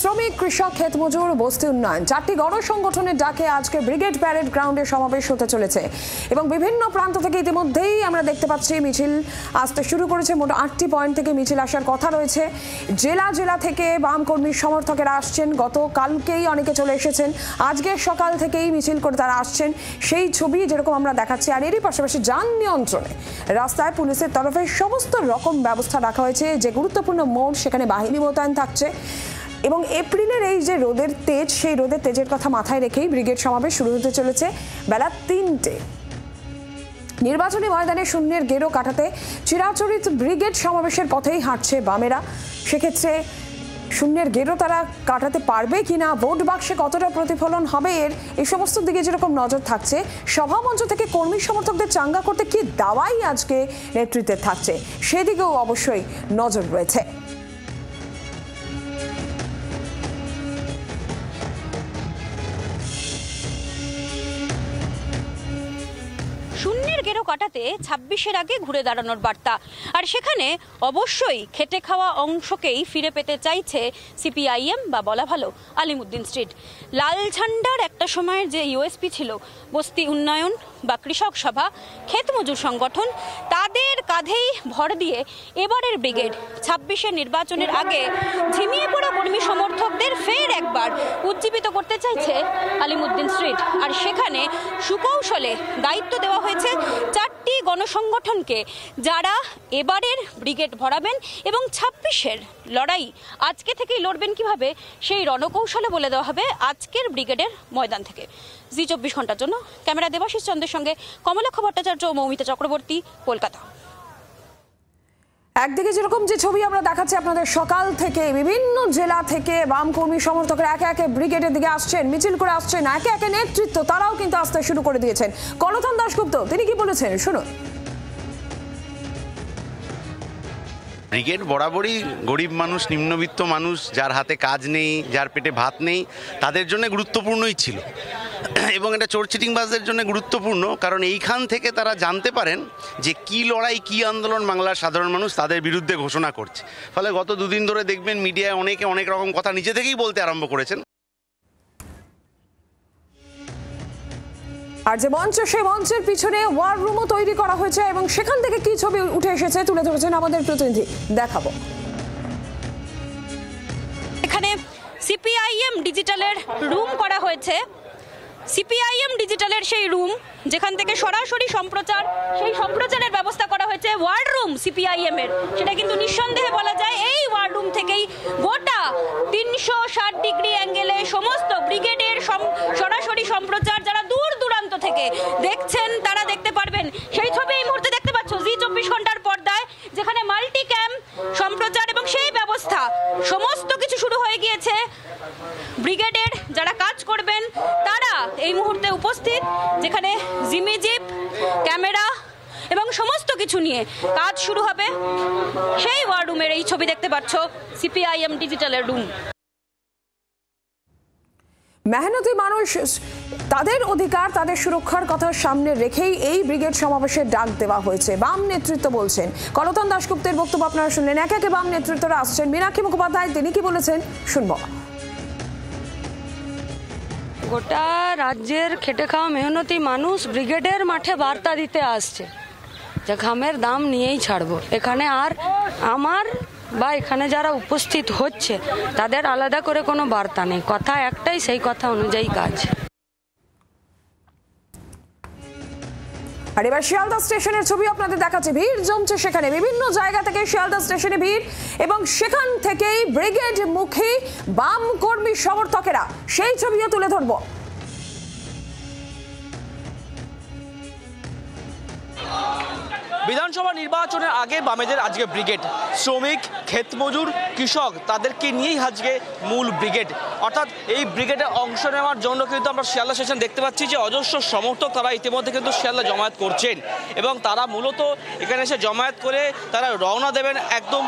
শ্রমিক, কৃষক, ক্ষেত মজুর, বস্তি উন্নয়ন চারটি গণসংগঠনের ডাকে আজকে ব্রিগেড প্যারেড গ্রাউন্ডে সমাবেশ হতে চলেছে এবং বিভিন্ন প্রান্ত থেকে ইতিমধ্যেই আমরা দেখতে পাচ্ছি মিছিল আসতে শুরু করেছে। মোট 8টি পয়েন্ট থেকে মিছিল আসার কথা রয়েছে। জেলা জেলা থেকে বাম কর্মী সমর্থকেরা আসছেন। গতকালকেই অনেকে চলে এসেছেন, আজকে সকাল থেকেই মিছিল করে তারা আসছেন। সেই ছবি যেরকম আমরা দেখাচ্ছি। আর এরই পাশাপাশি যান নিয়ন্ত্রণে রাস্তায় পুলিশের তরফে সমস্ত রকম ব্যবস্থা রাখা হয়েছে। যে গুরুত্বপূর্ণ মোড় সেখানে বাহিনী মোতায়েন থাকছে এবং এপ্রিলের এই যে রোদের তেজ, সেই রোদের তেজের কথা মাথায় রেখেই ব্রিগেড সমাবেশ শুরু হতে চলেছে বেলা 3টে। নির্বাচনী ময়দানে শূন্যের গেরো কাটাতে চিরাচরিত ব্রিগেড সমাবেশের পথেই হাঁটছে বামেরা। সেক্ষেত্রে শূন্যের গেরো তারা কাটাতে পারবে কিনা, ভোট বাক্সে কতটা প্রতিফলন হবে এই সমস্ত দিকে যেরকম নজর থাকছে, সভামঞ্চ থেকে কর্মী সমর্থকদের চাঙ্গা করতে কি দাওয়াই আজকে নেতৃত্বে থাকছে সেদিকেও অবশ্যই নজর রয়েছে। শূন্যের গেরো কাটাতে 26-এর আগে ঘুরে দাঁড়ানোর বার্তা। আর সেখানে অবশ্যই খেটে খাওয়া অংশকেই ফিরে পেতে চাইছে সিপিআইএম বা বলা ভালো আলিমুদ্দিন স্ট্রিট। লাল ঝান্ডার একটা সময়ের যে ইউএসপি ছিল, বস্তি উন্নয়ন বা কৃষক সভা, ক্ষেত মজুর সংগঠন, তাদের কাঁধেই ভর দিয়ে এবারের ব্রিগেড 26-এর নির্বাচনের আগে ঝিমিয়ে পড়া কর্মী সমর্থকদের ফের একবার উজ্জীবিত করতে চাইছে আলিমুদ্দিন স্ট্রিট। আর সেখানে সুকৌশলে দায়িত্ব দেওয়া হয়েছে 4টি গণসংগঠনকে, যারা এবারের ব্রিগেড ভরাবেন এবং 26-এর লড়াই আজকে থেকেই লড়বেন কিভাবে সেই রণকৌশলে বলে দেওয়া হবে আজকের ব্রিগেডের ময়দান থেকে। জি 24 ঘন্টার জন্য ক্যামেরা দেবাশিস চন্দ্রের সঙ্গে কমলাক্ষ ভট্টাচার্য ও মৌমিতা চক্রবর্তী, কলকাতা। একদিকে যেরকম যে ছবি আমরা দেখাচ্ছি আপনাদের, সকাল থেকে বিভিন্ন জেলা থেকে বাম কর্মী সমর্থকরা একে একে ব্রিগেডের দিকে আসছেন, মিছিল করে আসছেন, একে একে নেতৃত্ব তারাও কিন্তু আসতে শুরু করে দিয়েছেন। কলথন দাশগুপ্ত তিনি কি বলেছেন শুনুন। ব্রিগেড বরাবরই গরিব মানুষ, নিম্নবিত্ত মানুষ, যার হাতে কাজ নেই, যার পেটে ভাত নেই, তাদের জন্য গুরুত্বপূর্ণই ছিল এবং এটা চোর চিটিংবাজদের জন্য গুরুত্বপূর্ণ, কারণ এইখান থেকে তারা জানতে পারেন যে কি লড়াই, কি আন্দোলন বাংলার সাধারণ মানুষ তাদের বিরুদ্ধে ঘোষণা করছে। ফলে গত দুদিন ধরে দেখবেন মিডিয়ায় অনেকে অনেক রকম কথা নিজে থেকেই বলতে আরম্ভ করেছেন। আর যে মঞ্চ, সেই মঞ্চের পিছনে ওয়ার রুমও তৈরি করা হয়েছে এবং সেখান থেকে কি ছবি উঠে এসেছে তুলে ধরেছেন আমাদের প্রতিনিধি, দেখাবো। এখানে সিপিআইএম ডিজিটালের রুম করা হয়েছে। সিপিআইএম ডিজিটালের সেই রুম যেখান থেকে সরাসরি সম্প্রচার, সেই সম্প্রচারের ব্যবস্থা করা হয়েছে ওয়ার্ড রুম সিপিআইএম এর। সেটা কিন্তু নিঃসন্দেহে বলা যায় এই ওয়ার্ড রুম থেকেই গোটা 360 ডিগ্রি অ্যাঙ্গেলে সমস্ত ব্রিগেডের সরাসরি সম্প্রচার যারা দূর দূরান্ত থেকে দেখছেন তারা দেখতে পারবেন। সেই ছবি এই মুহূর্তে দেখতে পাচ্ছ জি 24 ঘন্টার পর্দায়, যেখানে মাল্টি ক্যাম সম্প্রচার এবং সেই ব্যবস্থা সমস্ত কিছু শুরু হয়ে গিয়েছে। ব্রিগেডের যারা কাজ করবেন তারা এই মুহূর্তে উপস্থিত, যেখানে জিমি জিপ, ক্যামেরা এবং সমস্ত কিছু নিয়ে কাজ শুরু হবে। সেই ওয়ার রুমের এই ছবি দেখতে পাচ্ছ, সিপিআইএম ডিজিটালের রুম। মেহনতি মানুষ, তাদের অধিকার, তাদের সুরক্ষার কথা সামনে রেখেই এই ব্রিগেড সমাবেশের ডাক দেওয়া হয়েছে। বাম নেতৃত্ব বলছেন, কলথন দাশগুপ্তের বক্তব্য আপনারা শুনলেন। একে একে বাম নেতৃত্বরা আসছেন। মীনাক্ষী মুখোপাধ্যায় তিনি কি বলেছেন শুনব। গোটা রাজ্যের খেটে খাওয়া মেহনতি মানুষ ব্রিগেডের মাঠে বার্তা দিতে আসছে যে ঘামের দাম নিয়েই ছাড়বো। এখানে আর আমার বা এখানে যারা উপস্থিত হচ্ছে তাদের আলাদা করে কোনো বার্তা নেই, কথা একটাই, সেই কথা অনুযায়ী কাজ। আর এবার শিয়ালদা স্টেশনের ছবি আপনাদের দেখাচ্ছে। ভিড় জমছে সেখানে, বিভিন্ন জায়গা থেকে শিয়ালদা স্টেশনে ভিড় এবং সেখান থেকেই ব্রিগেড মুখী বাম কর্মী সমর্থকেরা, সেই ছবিও তুলে ধরবো। বিধানসভা নির্বাচনের আগে বামেদের আজকে ব্রিগেড, শ্রমিক, ক্ষেত মজুর, কৃষক তাদেরকে নিয়েই আজকে মূল ব্রিগেড। অর্থাৎ এই ব্রিগেডে অংশ নেওয়ার জন্য কিন্তু আমরা শিয়ালদা স্টেশন দেখতে পাচ্ছি যে অজস্র সমর্থক তারা ইতিমধ্যে কিন্তু শিয়ালদা জমায়েত করছেন এবং তারা মূলত এখানে এসে জমায়েত করে তারা রওনা দেবেন একদম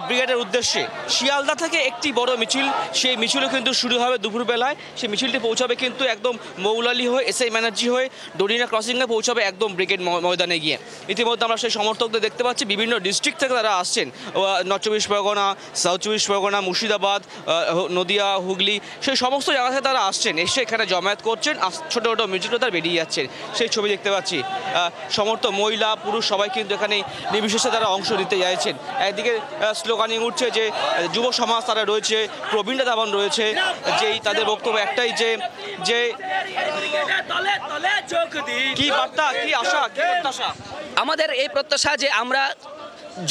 ব্রিগেডের উদ্দেশ্যে। শিয়ালদা থেকে একটি বড় মিছিল, সেই মিছিলও কিন্তু শুরু হবে দুপুরবেলায়। সেই মিছিলটি পৌঁছাবে কিন্তু একদম মৌলালি হয়ে, এসআই ব্যানার্জি হয়ে ডরিনা ক্রসিংয়ে পৌঁছাবে একদম ব্রিগেড ময়দানে গিয়ে। ইতিমধ্যে আমরা সেই সমর্থকদের দেখতে পাচ্ছি, বিভিন্ন ডিস্ট্রিক্ট থেকে তারা আসছেন, নর্থ চব্বিশ চব্বিশ পরগনা, সাউথ চব্বিশ পরগনা, মুর্শিদাবাদ, নদিয়া, হুগলি, সেই সমস্ত জায়গা থেকে তারা আসছেন, এসে এখানে জমায়েত করছেন, ছোটো ছোটো মিছিল তারা বেরিয়ে যাচ্ছেন। সেই ছবি দেখতে পাচ্ছি। সমস্ত মহিলা পুরুষ সবাই কিন্তু এখানে নির্বিশেষে তারা অংশ নিতে চাইছেন। একদিকে স্লোগানিং উঠছে যে যুব সমাজ তারা রয়েছে, প্রবীণ দাবান রয়েছে, যেই তাদের বক্তব্য একটাই যে কি বার্তা, কি আশা, কি প্রত্যাশা? আমাদের এই প্রত্যাশা যে আমরা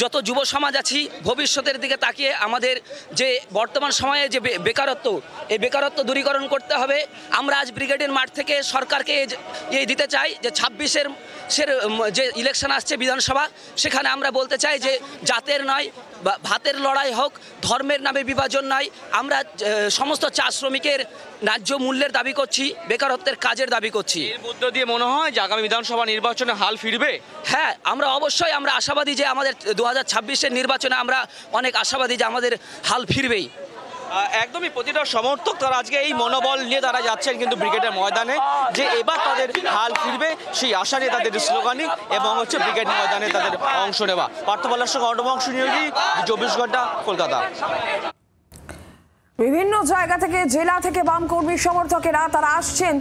যত যুব সমাজ আছি ভবিষ্যতের দিকে তাকিয়ে আমাদের যে বর্তমান সময়ে যে বেকারত্ব, এই বেকারত্ব দূরীকরণ করতে হবে। আমরা আজ ব্রিগেডের মাঠ থেকে সরকারকে এই দিতে চাই যে 26-এর যে ইলেকশন আসছে বিধানসভা, সেখানে আমরা বলতে চাই যে জাতের নয় বা ভাতের লড়াই হোক, ধর্মের নামে বিভাজন নয়। আমরা সমস্ত চা শ্রমিকের ন্যায্য মূল্যের দাবি করছি, বেকারত্বের কাজের দাবি করছি। এর মধ্য দিয়ে মনে হয় যে আগামী বিধানসভা নির্বাচনে হাল ফিরবে। হ্যাঁ, আমরা অবশ্যই আমরা আশাবাদী যে আমাদের 2026-এর নির্বাচনে আমরা অনেক আশাবাদী যে আমাদের হাল ফিরবেই। একদমই প্রতিটা সমর্থক তারা আজকে এই মনোবল নিয়ে তারা যাচ্ছেন কিন্তু ব্রিগেডের ময়দানে, যে এবার তাদের হাল ফিরবে সেই আশা নিয়ে তাদের স্লোগানিং এবং হচ্ছে ব্রিগেড ময়দানে তাদের অংশ নেওয়া। পার্থবালার সঙ্গে অংশ নিয়োগী, 24 ঘন্টা, কলকাতা। বিভিন্ন জায়গা থেকে, জেলা থেকে বাম কর্মী সমর্থকেরা তারা আসছেন,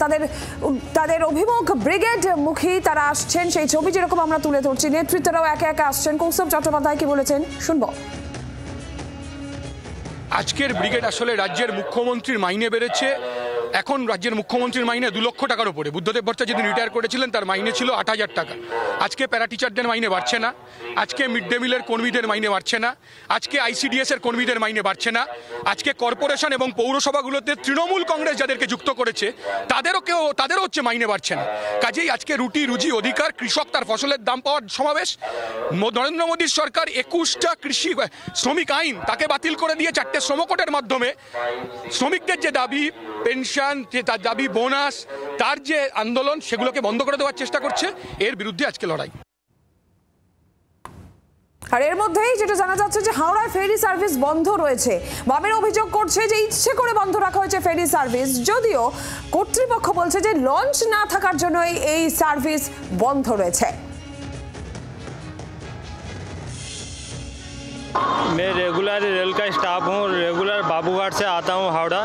তাদের অভিমুখ ব্রিগেড মুখী তারা আসছেন। সেই ছবি যেরকম আমরা তুলে ধরছি, নেতৃত্বরাও একে একে আসছেন। কৌস্তব চট্টোপাধ্যায় কি বলেছেন শুনবো। আজকের ব্রিগেড আসলে রাজ্যের মুখ্যমন্ত্রীর মাইনে বেড়েছে। এখন রাজ্যের মুখ্যমন্ত্রীর মাইনে 2 লক্ষ টাকার উপরে। বুদ্ধদেব ভট্টাচার্য যেদিন রিটায়ার করেছিলেন তার মাইনে ছিল 8,000 টাকা। আজকে প্যারা টিচারদের মাইনে বাড়ছে না, আজকে মিড ডে মিলের কর্মীদের মাইনে বাড়ছে না, আজকে ICDS এর কর্মীদের মাইনে বাড়ছে না, আজকে কর্পোরেশন এবং পৌরসভাগুলোতে তৃণমূল কংগ্রেস যাদেরকে যুক্ত করেছে তাদেরও হচ্ছে মাইনে বাড়ছে না। কাজেই আজকে রুজি অধিকার, কৃষক তার ফসলের দাম পাওয়ার সমাবেশ। নরেন্দ্র মোদীর সরকার 21টা কৃষি শ্রমিক আইন তাকে বাতিল করে দিয়ে 4টে শ্রমকোটের মাধ্যমে শ্রমিকদের যে দাবি, পেনশন, যে তার দাবি, বোনাস, তার যে আন্দোলন, সেগুলোকে বন্ধ করে দেওয়ার চেষ্টা করছে। এর বিরুদ্ধে আজকে লড়াই। আর এর মধ্যেই যেটা জানা যাচ্ছে যে হাওড়ায় ফেরি সার্ভিস বন্ধ রয়েছে। বামের অভিযোগ করছে যে ইচ্ছে করে বন্ধ রাখা হয়েছে ফেরি সার্ভিস, যদিও কর্তৃপক্ষ বলছে যে লঞ্চ না থাকার জন্য এই সার্ভিস বন্ধ রয়েছে। मैं रेगुलर रेल का स्टाफ हूँ। रेगुलर बाबूघाट से आता हूँ हावड़ा,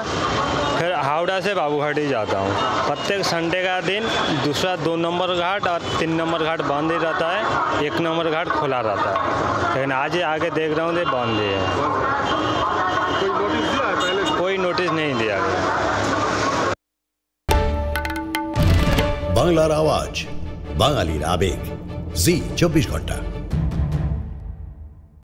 फिर हावड़ा से बाबूघाट ही जाता हूँ। प्रत्येक संडे का दिन दूसरा 2 नंबर घाट और 3 नंबर घाट बंद ही रहता है, 1 नंबर घाट खुला रहता है। लेकिन आज ही आके देख रहा हूँ तो बंद ही है। कोई नोटिस नहीं दिया गया। বাংলার আওয়াজ, বাঙালির আবেগ, জি 24 ঘন্টা।